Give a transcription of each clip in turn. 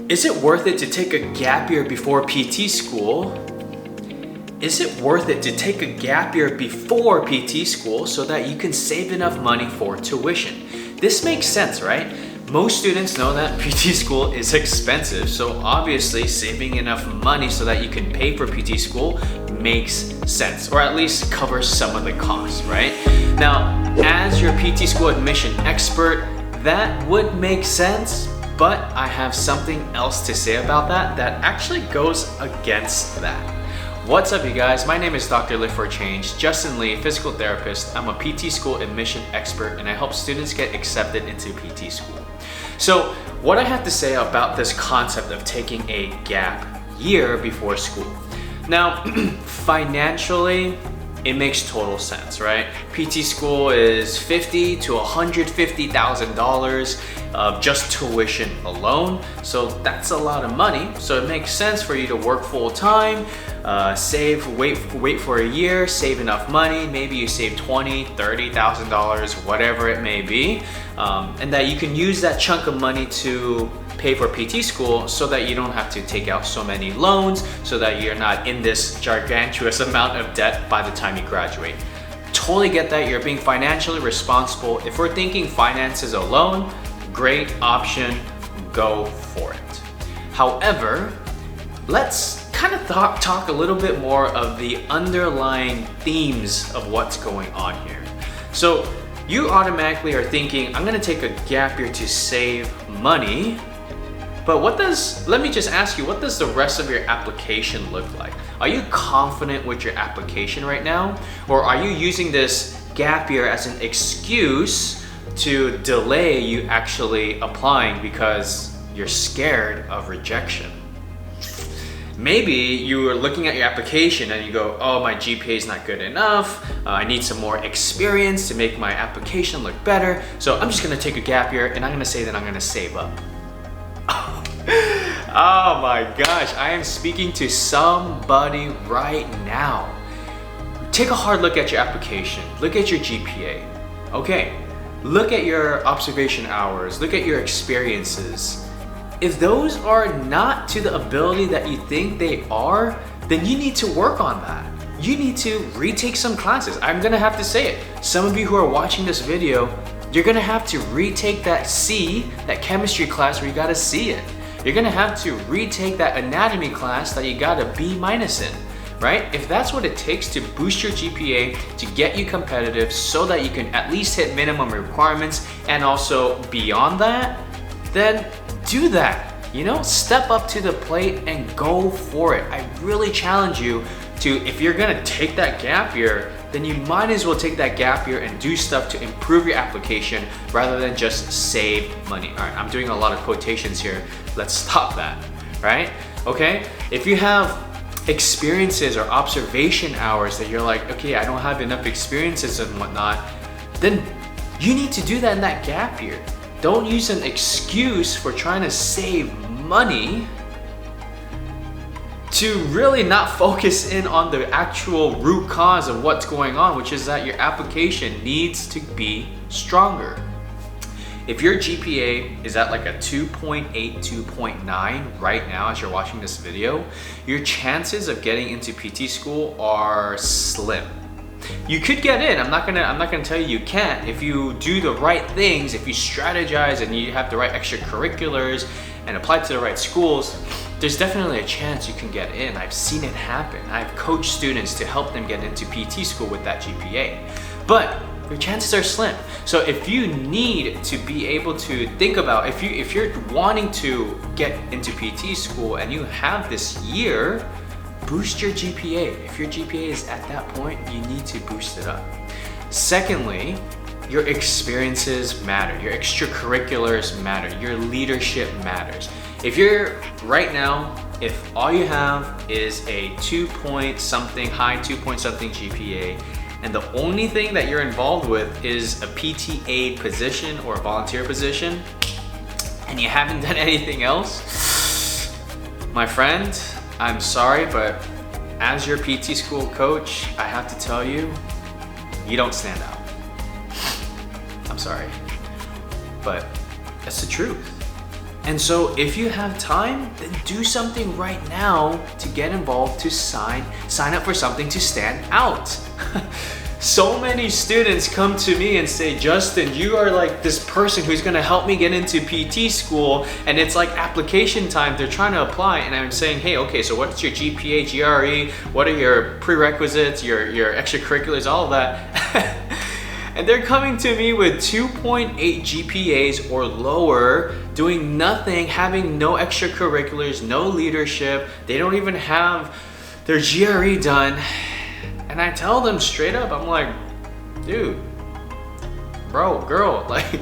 Is it worth it to take a gap year before PT school? Is it worth it to take a gap year before PT school so that you can save enough money for tuition? This makes sense, right? Most students know that PT school is expensive, so obviously saving enough money so that you can pay for PT school makes sense, or at least cover some of the costs, right? Now, as your PT school admission expert, that would make sense, but I have something else to say about that actually goes against that. What's up, you guys? My name is Dr. Live for Change, Justin Lee, physical therapist. I'm a PT school admission expert and I help students get accepted into PT school. So what I have to say about this concept of taking a gap year before school. Now, financially, it makes total sense, right? PT school is $50,000 to $150,000 of just tuition alone. So that's a lot of money. So it makes sense for you to work full time, wait for a year, save enough money. Maybe you save $20,000, $30,000, whatever it may be. And that you can use that chunk of money to pay for PT school so that you don't have to take out so many loans, so that you're not in this gargantuous amount of debt by the time you graduate. Totally get that. You're being financially responsible. If we're thinking finances alone, great option, go for it. However, let's kind of talk a little bit more of the underlying themes of what's going on here. So you automatically are thinking, I'm gonna take a gap year to save money. But let me just ask you, what does the rest of your application look like? Are you confident with your application right now? Or are you using this gap year as an excuse to delay you actually applying because you're scared of rejection? Maybe you are looking at your application and you go, oh, my GPA is not good enough. I need some more experience to make my application look better. So I'm just gonna take a gap year and I'm gonna say that I'm gonna save up. Oh my gosh, I am speaking to somebody right now. Take a hard look at your application. Look at your GPA. Okay, look at your observation hours. Look at your experiences. If those are not to the ability that you think they are, then you need to work on that. You need to retake some classes. I'm gonna have to say it. Some of you who are watching this video, you're gonna have to retake that chemistry class where you got a C in. You're gonna have to retake that anatomy class that you got a B- in, right? If that's what it takes to boost your GPA, to get you competitive so that you can at least hit minimum requirements and also beyond that, then do that. Step up to the plate and go for it. I really challenge you to, if you're gonna take that gap year, then you might as well take that gap year and do stuff to improve your application rather than just save money. All right, I'm doing a lot of quotations here. Let's stop that, right? Okay, if you have experiences or observation hours that you're like, okay, I don't have enough experiences and whatnot, then you need to do that in that gap year. Don't use an excuse for trying to save money to really not focus in on the actual root cause of what's going on, which is that your application needs to be stronger. If your GPA is at like a 2.8, 2.9 right now as you're watching this video, your chances of getting into PT school are slim. You could get in. I'm not gonna tell you can't. If you do the right things, if you strategize and you have the right extracurriculars and apply to the right schools, there's definitely a chance you can get in. I've seen it happen. I've coached students to help them get into PT school with that GPA. But your chances are slim. So if you need to be able to think about, if you're wanting to get into PT school and you have this year, boost your GPA. If your GPA is at that point, you need to boost it up. Secondly, your experiences matter. Your extracurriculars matter. Your leadership matters. If you're right now, if all you have is a 2-point-something, high 2-point-something GPA, and the only thing that you're involved with is a PTA position or a volunteer position, and you haven't done anything else, my friend, I'm sorry, but as your PT school coach, I have to tell you, you don't stand out. I'm sorry, but that's the truth. And so if you have time, then do something right now to get involved, to sign up for something to stand out. So many students come to me and say, Justin, you are like this person who's gonna help me get into PT school, and it's like application time, they're trying to apply, and I'm saying, hey, okay, so what's your GPA, GRE, what are your prerequisites, your extracurriculars, all of that. And they're coming to me with 2.8 GPAs or lower, doing nothing, having no extracurriculars, no leadership, they don't even have their GRE done. And I tell them straight up, I'm like, dude, bro, girl, like,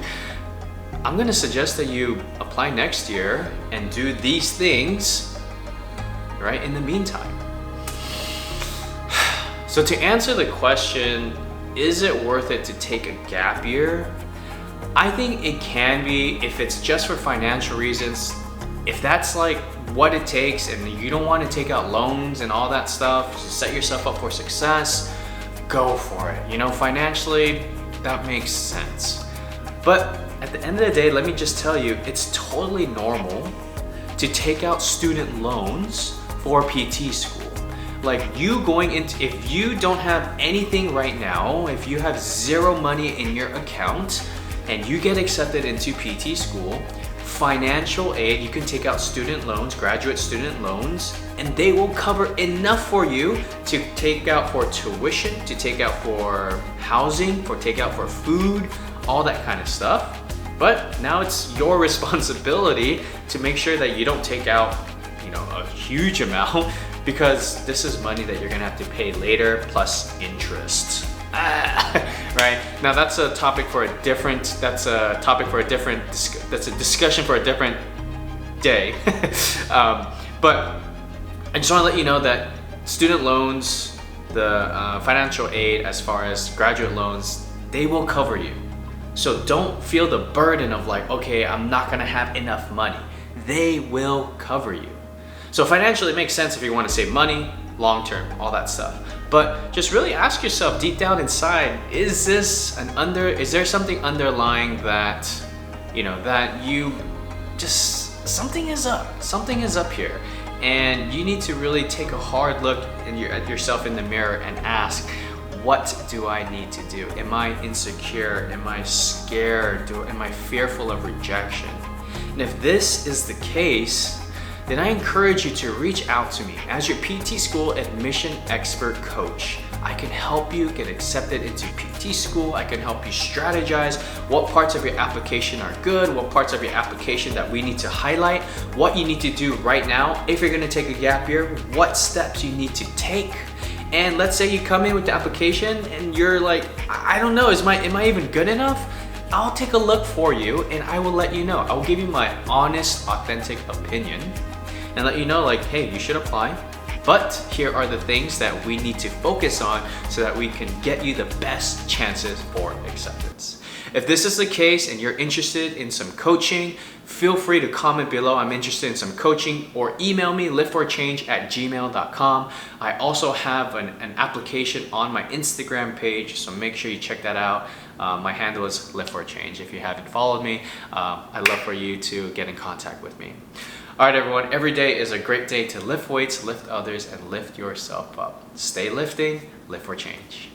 I'm gonna suggest that you apply next year and do these things, right, in the meantime. So to answer the question, is it worth it to take a gap year? I think it can be if it's just for financial reasons. If that's like what it takes and you don't want to take out loans and all that stuff to set yourself up for success, go for it. You know, financially, that makes sense. But at the end of the day, let me just tell you, it's totally normal to take out student loans for PT school. Like you going into, if you don't have anything right now, if you have zero money in your account and you get accepted into PT school, financial aid, you can take out student loans, graduate student loans, and they will cover enough for you to take out for tuition, to take out for housing, for take out for food, all that kind of stuff. But now it's your responsibility to make sure that you don't take out, you know, a huge amount, because this is money that you're gonna have to pay later plus interest. Right? Now that's a topic for a different, that's a discussion for a different day. But I just wanna let you know that student loans, the financial aid as far as graduate loans, they will cover you. So don't feel the burden of like, okay, I'm not gonna have enough money. They will cover you. So financially it makes sense if you want to save money, long term, all that stuff. But just really ask yourself deep down inside, is there something underlying that, you know, that you just, something is up here. And you need to really take a hard look at yourself in the mirror and ask, what do I need to do? Am I insecure? Am I scared? Am I fearful of rejection? And if this is the case, then I encourage you to reach out to me as your PT school admission expert coach. I can help you get accepted into PT school. I can help you strategize what parts of your application are good, what parts of your application that we need to highlight, what you need to do right now if you're gonna take a gap year, what steps you need to take. And let's say you come in with the application and you're like, I don't know, am I even good enough? I'll take a look for you and I will let you know. I will give you my honest, authentic opinion and let you know like, hey, you should apply, but here are the things that we need to focus on so that we can get you the best chances for acceptance. If this is the case and you're interested in some coaching, feel free to comment below, I'm interested in some coaching, or email me liftforchange@gmail.com. I also have an application on my Instagram page, so make sure you check that out. My handle is Lift for Change. If you haven't followed me, I'd love for you to get in contact with me. All right, everyone, every day is a great day to lift weights, lift others, and lift yourself up. Stay lifting, lift for change.